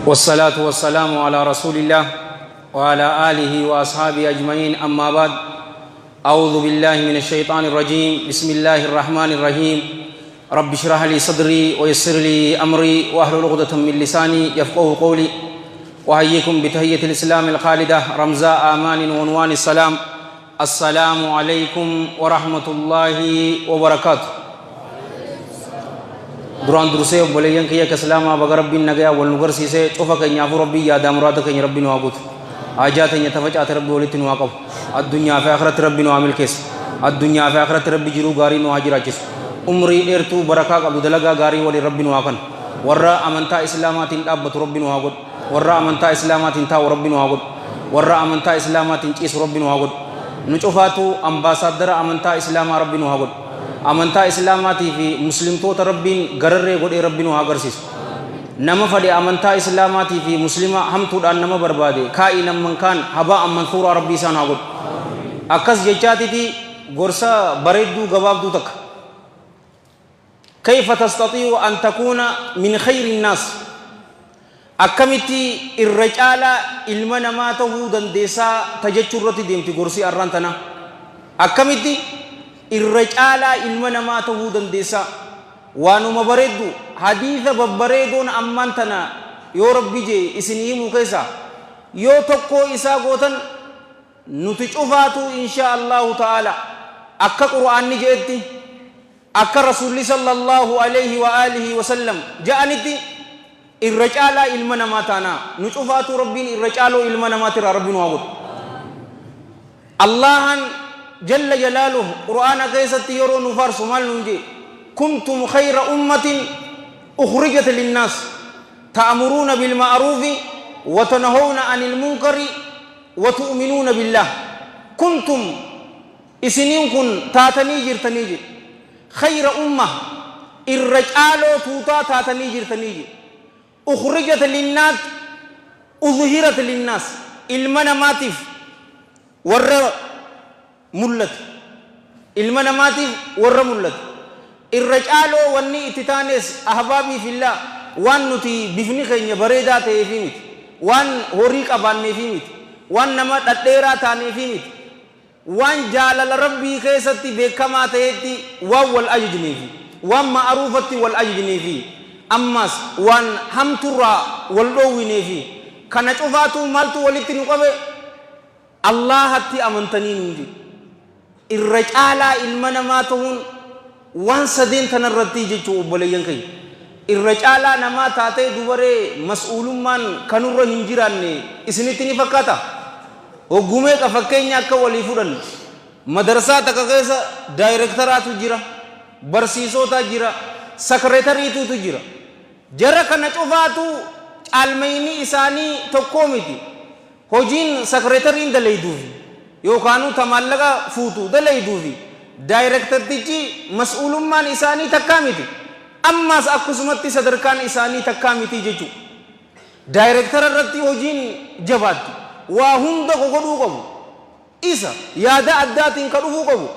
والصلاة والسلام على رسول الله وعلى آله وأصحابه أجمعين. أما بعد، أعوذ بالله من الشيطان الرجيم. بسم الله الرحمن الرحيم. رب اشرح لي صدري ويسر لي أمري واحلل عقدة من لساني يفقهوا قولي. وأحييكم بتحية الإسلام الخالدة رمزاء آمان وعنوان السلام. السلام عليكم ورحمة الله وبركاته. duraan dursee obboleeyyan kiyya ka islaamaa baga rabbiin nagayaa wal nu garsiisee cufa keenyaafuu rabbii yaadaa muraada keenya rabbii nu haa guutu. Haajaa teenya tafacaate rabbii walitti nu haa qabu. Addunyaa fi akhiratti rabbii nu haa milkeessu. Addunyaa fi akhiratti rabbii jiruu gaarii nu haa jiraachisu. Umrii dheertuu barakaa qabdu dalagaa gaarii waliin rabbii nu haa kennu. Warra amantaa islaamaatiin dhaabbatu rabbii nu haa godhu. Warra amantaa islaamaatiin taa'u rabbii nu haa godhu. Warra amantaa islaamaatiin ciisu rabbii nu haa godhu. Nu cufaatu ambaasaaddara amantaa islaamaa rabbii nu haa godhu. amantaa islaamaatii fi muslimtoota rabbiin gararree godhee rabbiin haa agarsiisu. Nama fadhe amantaa islaamaatii fi muslima hamtuudhaan nama barbaade kaa'inan man kaan haba'an mansuuraa rabbii isaan haa godhu. Akkas jechaatiti gorsa bareedduu gabaabduu takka. Kayfa tastatii'u an takuuna min khayri nnaas, akkamitti irra caalaa ilma namaa ta'uu dandeessaa tajechuu irratti deemti gorsi arraan tana. Akkamitti irra caalaa ilma namaa ta'uu dandeessa. Waanuma bareeddu hadiisa babbareedoon ammaan tana yoo rabbi jee isin himuu keessa yoo tokko isaa gootan nuti cufaatu insha Allahu ta'ala akka qur'aanni jeetti akka rasuulli sallallahu alayhi wa alihi wa sallam ja'anitti irra caalaa ilma namaa taana nu cufaatu rabbiin irra caaloo ilma namaatirraa rabbiin waa godhu. Allahan جل جلاله قرآن كيست يرون فارس مال نجي كنتم خير أمة أخرجت للناس تأمرون بالمعروف وتنهون عن المنكر وتؤمنون بالله. كنتم إسنينكم تاتنيجر تنيجر خير أمة الرجال توتا تاتنيجر تنيجر أخرجت للناس أظهرت للناس المناماتف ور mullat ilma namaatiif warra mullat irra caaloo wanni itti taanes ahbaabii fillah waan nuti bifni keenya bareedaa ta'eefi miti, waan horii qabaanneefi miti, waan nama dhadheeraa taaneefi miti, waan jaalala rabbii keessatti beekamaa ta'etti waan wal ajajneefi, waan ma'aruufatti wal ajajneefi, ammas waan hamturraa wal dhoowwineefi. Kana cufaatu maaltu walitti nu qabe? Allahatti amantanii nuti irra caalaa ilma namaa ta'uun waan sadeen tanarratti jechuu obboleeyyan keenya. Irra caalaa namaa taatee dubaree mas'uulummaan kanurra hin jiraanne isinitti ni fakkaata? Hoggumee ka fakkeenya akka walii fudhanne madarsaa takka keessa daayirektaraatu jira, barsiisota jira, sekreetariitutu jira. Jara kana cufaatu caalmayni isaanii tokkoo miti. Hojiin sekreetariin dalayduufi yookaanu tamallaqa fuutu dalayduufi daayirektartichi mas'uulummaan isaanii takkaa miti. Ammas akkasumatti sadarkaan isaanii takkaa miti jechuu. Daayirektara irratti hojiin jabaatti waa hunda godhuu qabu. Isa yaada addaatiin ka dhufuu qabu.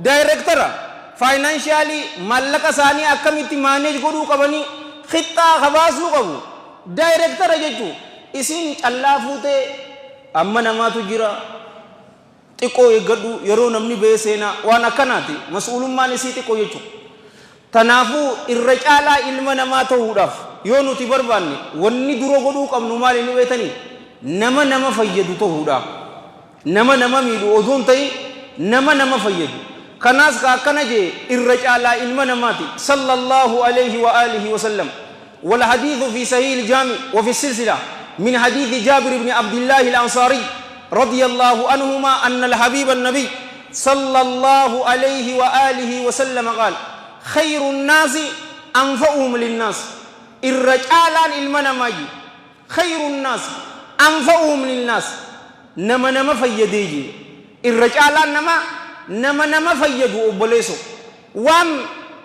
Daayirektara faayinaansiyaalii mallaqa isaanii akkamitti maaneej godhuu qabanii qixxaa kabaasuu qabu. Daayirektara jechuu isin callaa fuutee amma namaatu jira xiqqoo eeggadhu yeroo namni ba'ee seenaa waan akkanaati. Mas'uulummaan isii xiqqoo jechuudha. Tanaafuu irra caalaa ilma namaa ta'uudhaaf yoo nuti barbaanne wanni dura godhuu qabnu maali nu beetanii? Nama fayyadu ta'uudhaaf. Nama miidhu osoo hin ta'in nama fayyadu. Kanaas ka akkana jee irra caalaa ilma namaati sallallahu alayhi wa alihi wa sallam. والحديث في صحيح الجامع وفي السلسلة من حديث جابر بن عبد الله الأنصاري رضي الله عنهما أن الحبيب النبي صلى الله عليه وآله وسلم قال خير الناس أنفعهم للناس. الرجال المنماجي خير الناس أنفعهم للناس. نما فيديجي الرجال نما فيدوا أبليسو وام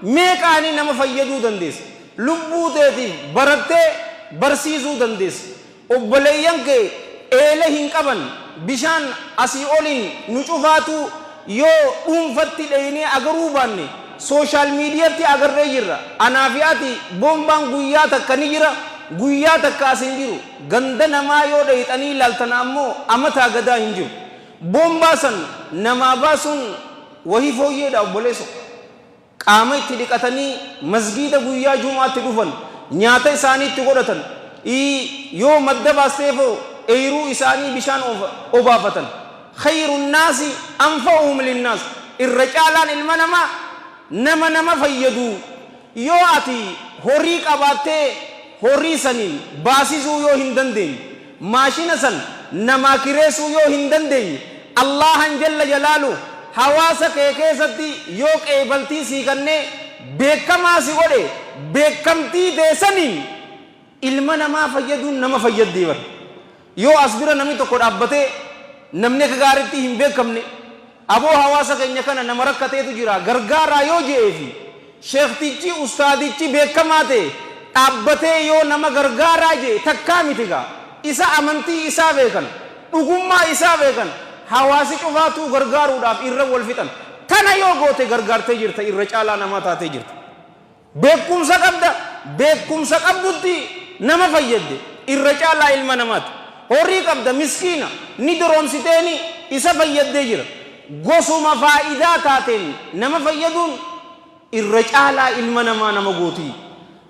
ميكاني نما فيدوا دنديس lubbuu teetiif barattee barsiisuu dandeessa. Obboleeyyan kee eela hin qaban bishaan asii oliin nu cufaatu yoo dhuunfatti dheeyinee agaruu baanne sooshaal miidiyaatti agarree jirra. Anaa fi ati boombaan guyyaa takka ni jira guyyaa takkaas hin jiru ganda namaa yoo dhayxanii ilaaltan ammoo amataa gadaa hin jiru boombaa san namaa baasuun wahii fooyyeedha obboleessa qaama itti dhiqatanii masgiida guyyaa jumaatti dhufan nyaata isaanii itti godhatan yoo madda baasteefoo eeyruu isaanii bishaan obaafatan khayruun naasi anfa'uhum linnaas irra caalaan ilma namaa nama fayyadu yoo ati horii qabaattee horii saniin baasisuu yoo hin dandeenye maashina san namaa kireessuu yoo hin dandeenye Allahan jalla jalaalu hawaasa kee keessatti yoo qeebaltii sii kennee beekamaa si godhe beekamtii teessaniin ilma namaa fayyaduun nama fayyaddi bar yoo as bira namni tokko dhaabbatee namni akka gaariitti hin beekamne aboo hawaasa keenya kana nama rakkateetu jira gargaaraa yoo je'eefi sheektichi ustaadichi beekamaa ta'e dhaabbatee yoo nama gargaaraa jee takkaa mitigaa isa amantii isaa beekan dhugummaa isaa beekan hawaasi cufaatuu gargaaruudhaaf irra wal fixan tana yoo goote gargaartee jirta irra caalaa namaa taatee jirta beekumsa qabdutti nama fayyadde irra caalaa ilma namaati horii qabda miskiina ni doroomsiteeni isa fayyaddee jira gosuma faayidaa taateen nama fayyaduun irra caalaa ilma namaa nama gootii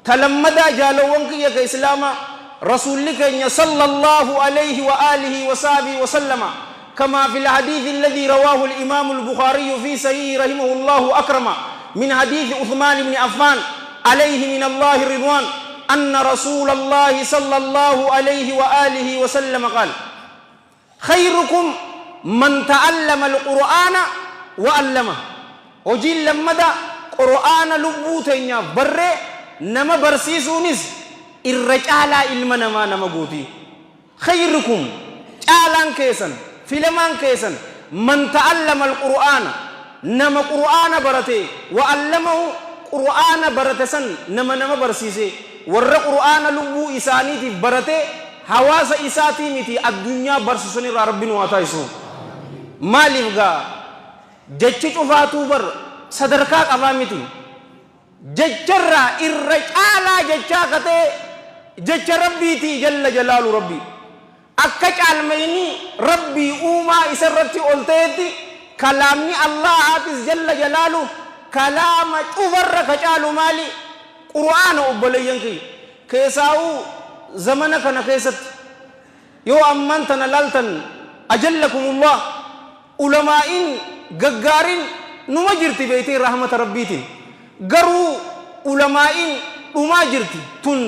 talammadaa jaalawwan kiyya ka islaamaa rasuulli keenya sallallahu alayhi wa alihi wa sahbihi wa sallama كما في الحديث الذي رواه الإمام البخاري في صحيح رحمه الله أكرم من حديث عثمان بن عفان عليه من الله الرضوان أن رسول الله صلى الله عليه وآله وسلم قال خيركم من تعلم القرآن وعلمه وجل لمدى قرآن لبوتين بر نما برسيسونس الرجال علمنا ما نمغوتي خيركم جالان كيسن فيلمان كيسن من تعلم القرآن نما قرآن برته وعلمه قرآن برتسن نما برسيسه ور قرآن لبو إسانيتي برته حواس إساتي متي الدنيا برسسني ربنا واتايسو مالفغا جچ چفاتو بر صدركا قبامتي جچرا الرجالا جچا كته جچ ربيتي جل جلال ربي akka caalmayni rabbii uumaa isarratti olteetti kalaamni Allahaatis jalla jalaalu kalaama cufarra ka caalu maali qur'aana obboleeyyan kiyya keessaa'uu zamana kana keessatti yoo amman tana laaltan ajallakumullah ulamaa'iin gaggaarin numa jirti beeytee rahmata rabbiitiin garuu ulamaa'iin dhumaa jirti tun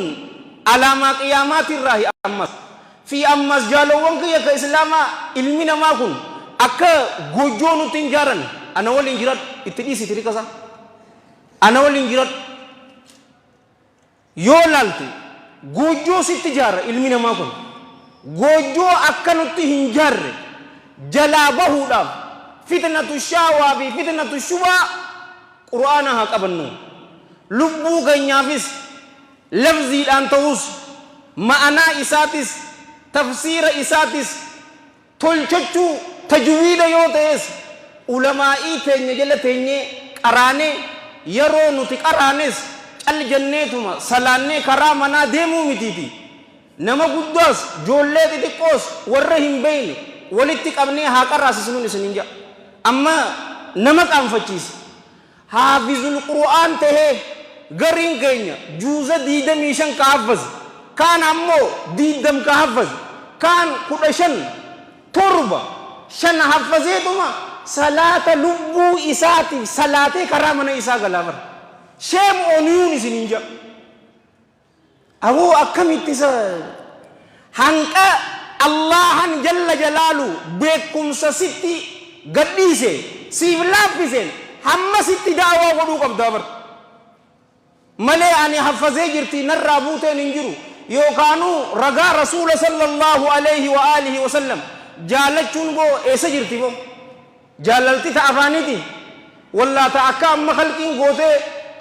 alaamaa qiyaamaatirraahi ammas في أمس جالو وانك يا كإسلاما علمنا ما كن أكا غوجونو تنجارن أنا ولين جرات إتديسي تريكا سا أنا ولين جرات يولالتي غوجو ستجار علمنا ما كن غوجو أكا نتي هنجار جلابه دام فتنة الشاوابي فتنة الشبا قرآنها كبنو لبو غنيافيس لفظي الانتوس معنا إساتيس تفسير إساتيس تلچچو تجويد يوتيس علماء تنجي جل تنجي قراني يرو نتي قرانيس الجنة سلاني كرامنا ديمو متيتي نما قدوس جولة تتقوس ورهم بين ولتك أبني هاكر راسسنون سننجا أما نما كانفتشيس حافظ القرآن تهي غرين كينيا جوزة ديدا ميشان كحفظ كان أمو ديدم كحفظ كان كدشن تربة شن حفظيتما صلاة لبو إساتي صلاة كرامنا إسا غلامر شيم أونيوني سننجا أبو أكم اتسا هنكا الله جل جلاله بكم سستي قديسي سيفلافيسين هم ستي دعوة ودوك أبدابر ملي أني حفظي جرتي نرابوتين ننجرو يوكانو رغا رسول صلى الله عليه وآله وسلم جالچون بو ایسا جرتی بو جاللتی تا افانیتی والله تا اکا اما خلقین گوتے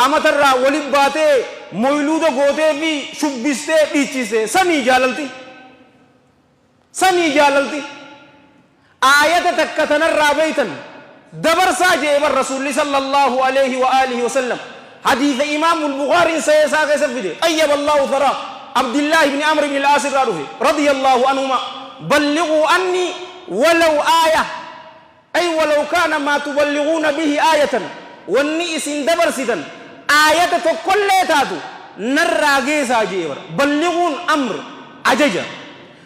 امتر را ولید باتے مویلود گوتے بھی شبستے بیچیسے سنی جاللتی آیت تکتن الرابیتن دبر ساجے بر رسول صلی اللہ علیہ وآلہ وسلم حدیث امام البخاری سیسا کے سفدے ایب اللہ ثرا عبد الله بن عمرو بن العاص رضي الله عنهما بلغوا عني ولو آية أي ولو كان ما تبلغون به آية والنئس دبر سدن آية كل تاتو نرى جيسا جيور بلغون أمر أججا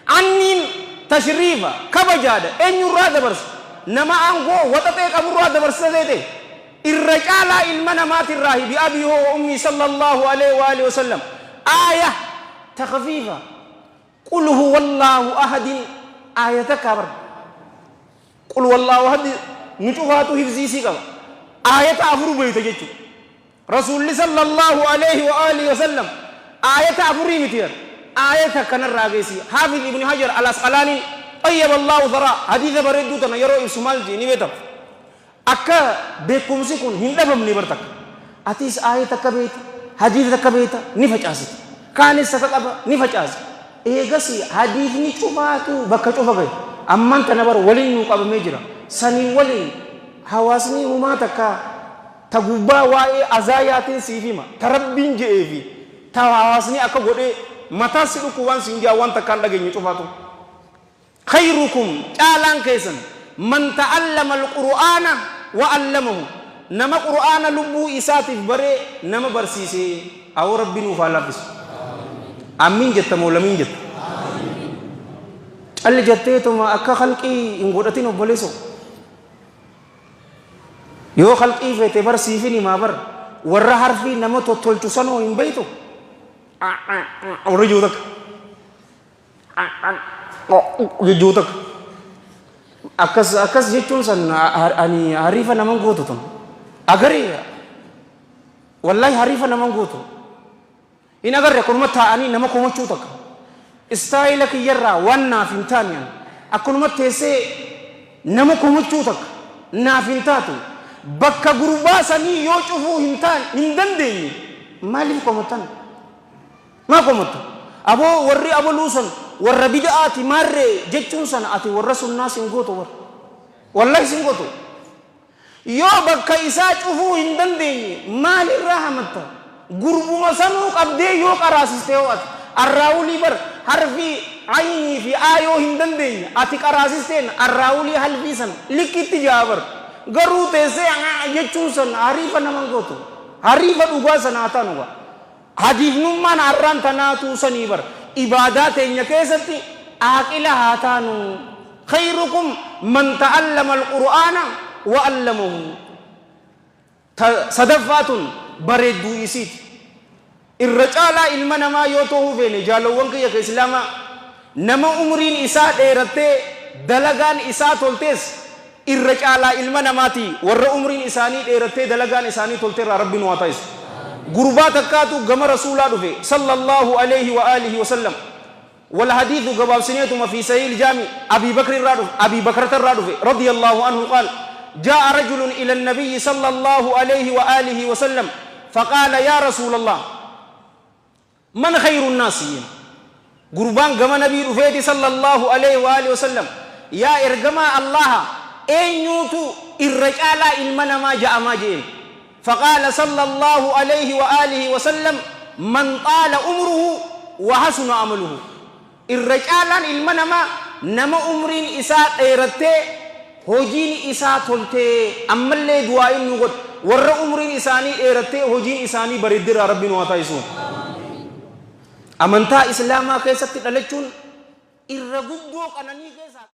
عني تشريفا كبجادة أن يرى دبرس نما أنقو وتتيك أمر دبرس سيدي الرجال المنا مات الراهي بأبي وأمي صلى الله عليه وآله وسلم آية تخفيفة قل هو الله أحد آية كبر قل هو الله أحد نشوفاته هفزي سيكا آية أفر بيت جيتو رسول صلى الله عليه وآله وسلم آية أفري متير آية كان الراقسي حافظ ابن حجر الأسقلاني طيب الله ذرا حديث بردو تنا يرو إبسمال جي نبيتا أكا بكم سيكون هندفم نبرتك أتيس آية تكبيت حديث تكبيت نفج آسي كان ستقب نفج آسي إيغسي حديث نشوفاتو بكا شوفا أمان تنبر ولين نقب مجرى سنين ولين حواسني وما تكا تغبا واي أزاياتين سيفيما تربين جئفي تحواسني أكا قد متى سيدوكو وان سنجا وان تكال لغي نشوفاتو خيركم تعالان كيسن من تعلم القرآن وعلمه نما قرآن لبو إساتف بري نما برسيسي أو ربي نفالافس آمين جت مولا مين جت اللي جتته ما أكا خلقي إنقودتين وبلسو يو خلقي في برسيفني ما بر ورا حرفي نما تولتسانو إن بيتو ورجودك جودك akas jechuun san ani harifa naman gootu tun agari wallahi harifa naman gootu in agarre kunuma ta'ani nama komachuu takka istaayila kiyyarraa waan naaf hin taaniyan akkunuma teessee nama komachuu takka naaf hin taatu bakka gurbaa sanii yoo cufuu hin dandeenye maaliif komatan maa komatu aboo warri abaluusan warra bid'aati marre jechuun sana ati warra sunnaa sin gootu war wallahi sin gootu yoo bakka isaa cufuu hin dandeenye maalirraa hamatta gurbuma sanuu qabdee yoo qaraasiste yoo ati arraawulii bar harfii aynii fi aayoo hin dandeenye ati qaraasisteen arraawulii halfii sana likkitti jaabar garuu teessee jechuun sana hariifa naman gootu hariifa dhugaa sana hataanuga hadiifnummaan arraan tanaatuu sanii bar إبادات ينكسرتي عاقلة هاتانو خيركم من تعلم القرآن وعلمه صدفات بريد يسيت الرجال علمنا ما يوتوه فين جالوان كي إسلاما نما عمرين إسات إيرتي دلغان إسات تولتس الرجال علمنا ماتي ور عمرين إساني إيرتي دلغان إساني تولتر ربي نواتايس غربات كاتو غم رسول الله صلى الله عليه وآله وسلم والحديث غباب سنيتم في صحيح الجامع أبي بكر الرادف رضي الله عنه قال جاء رجل إلى النبي صلى الله عليه وآله وسلم فقال يا رسول الله من خير الناس غربان غم نبي رفيد صلى الله عليه وآله وسلم يا إرجما الله أين يوتو الرجال إلمنا ما جاء ما جئ فقال صلى الله عليه وآله وسلم من طال عمره وحسن عمله الرجال المنما نما عمرين إساء إيرتي هجين إساء تلتي أما اللي دوائن نغط ور عمرين إساني إيرتي هجين إساني بردر ربي نواتايسون أمنتا إسلاما كيسا تتلجون إرغبوك أنني كيسا